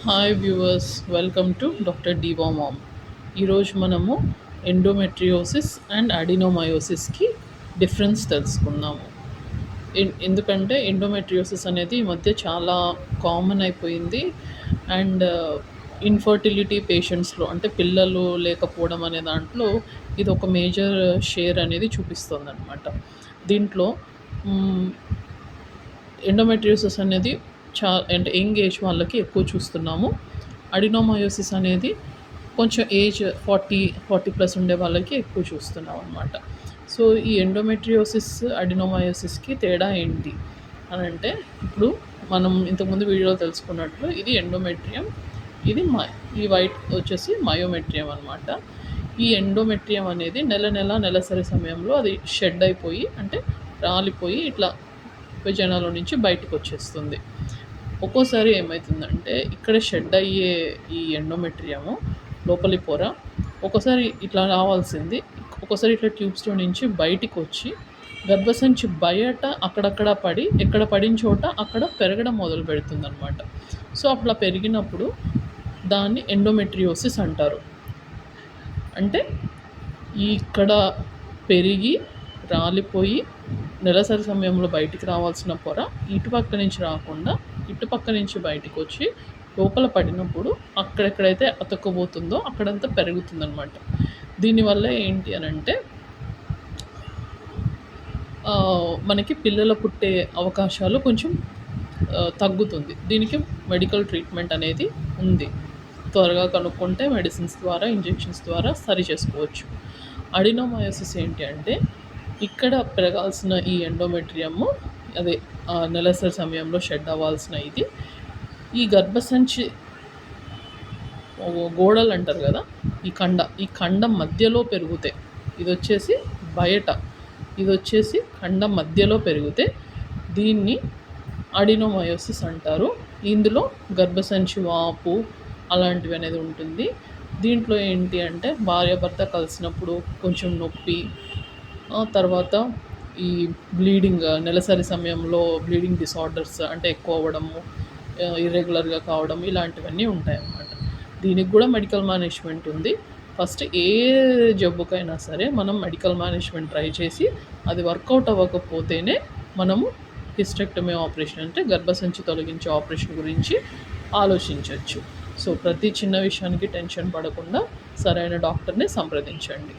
Hi viewers, welcome to doctor Diva ma'am. ఈరోజు మనము endometriosis and అడినోమయోసిస్కి difference తెలుసుకుందాము. ఎందుకంటే ఎండోమెట్రియోసిస్ అనేది ఈ మధ్య చాలా కామన్ అయిపోయింది. అండ్ ఇన్ఫర్టిలిటీ పేషెంట్స్లో, అంటే పిల్లలు లేకపోవడం అనే దాంట్లో ఇది ఒక మేజర్ షేర్ అనేది చూపిస్తుంది అనమాట. దీంట్లో ఎండోమెట్రియోసిస్ అనేది అంటే యంగ్ ఏజ్ వాళ్ళకి ఎక్కువ చూస్తున్నాము. అడినోమయోసిస్ అనేది కొంచెం ఏజ్ 40+ ఉండే వాళ్ళకి ఎక్కువ చూస్తున్నాం అనమాట. సో ఈ ఎండోమెట్రియోసిస్ అడినోమయోసిస్కి తేడా ఏంటి అని అంటే, ఇప్పుడు మనం ఇంతకుముందు వీడియోలో తెలుసుకున్నట్లు ఇది ఎండోమెట్రియం, ఇది ఈ వైట్ వచ్చేసి మయోమెట్రియం అనమాట. ఈ ఎండోమెట్రియం అనేది నెలసరి సమయంలో అది షెడ్ అయిపోయి, అంటే రాలిపోయి ఇట్లా విజయనలో నుంచి బయటకు వచ్చేస్తుంది. ఒక్కోసారి ఏమవుతుందంటే, ఇక్కడ షెడ్ అయ్యే ఈ ఎండోమెట్రియము లోపలి పొర ఒక్కోసారి ఇట్లా రావాల్సింది ఒక్కోసారి ఇట్లా ట్యూబ్స్లో నుంచి బయటికి వచ్చి గర్భసంచి బయట అక్కడక్కడ పడి, ఎక్కడ పడిన చోట అక్కడ పెరగడం మొదలు పెడుతుంది అనమాట. సో అట్లా పెరిగినప్పుడు దాన్ని ఎండోమెట్రియోసిస్ అంటారు. అంటే ఇక్కడ పెరిగి రాలిపోయి నెలసరి సమయంలో బయటికి రావాల్సిన పొర ఇటుపక్క నుంచి రాకుండా ఇటుపక్క నుంచి బయటికి వచ్చి లోపల పడినప్పుడు అక్కడెక్కడైతే అతుక్కుపోతుందో అక్కడంతా పెరుగుతుందన్నమాట. దీనివల్ల ఏంటి అని అంటే, మనకి పిల్లలు పుట్టే అవకాశాలు కొంచెం తగ్గుతుంది. దీనికి మెడికల్ ట్రీట్మెంట్ అనేది ఉంది. త్వరగా కనుక్కుంటే మెడిసిన్స్ ద్వారా, ఇంజెక్షన్స్ ద్వారా సరి చేసుకోవచ్చు. అడినోమయోసిస్ ఏంటి అంటే, ఇక్కడ పెరగాల్సిన ఈ ఎండోమెట్రియము, అదే నెలసరి సమయంలో షెడ్ అవ్వాల్సిన ఇది, ఈ గర్భసంచి గోడలు అంటారు కదా, ఈ ఖండం మధ్యలో పెరిగితే, ఇది వచ్చేసి బయట, ఇది వచ్చేసి ఖండం మధ్యలో పెరిగితే దీన్ని అడినోమయోసిస్ అంటారు. ఇందులో గర్భసంచి వాపు అలాంటివి అనేది ఉంటుంది. దీంట్లో ఏంటి అంటే, భార్యాభర్త కలిసినప్పుడు కొంచెం నొప్పి, తర్వాత ఈ బ్లీడింగ్, నెలసరి సమయంలో బ్లీడింగ్ డిసార్డర్స్ అంటే ఎక్కువ అవ్వడము, ఇర్రెగ్యులర్గా కావడం, ఇలాంటివన్నీ ఉంటాయన్నమాట. దీనికి కూడా మెడికల్ మేనేజ్మెంట్ ఉంది. ఫస్ట్ ఏ జబ్బుకైనా సరే మనం మెడికల్ మేనేజ్మెంట్ ట్రై చేసి అది వర్కౌట్ అవ్వకపోతేనే మనము హిస్టెక్టమీ ఆపరేషన్, అంటే గర్భసంచి తొలగించే ఆపరేషన్ గురించి ఆలోచించవచ్చు. సో ప్రతి చిన్న విషయానికి టెన్షన్ పడకుండా సరైన డాక్టర్ని సంప్రదించండి.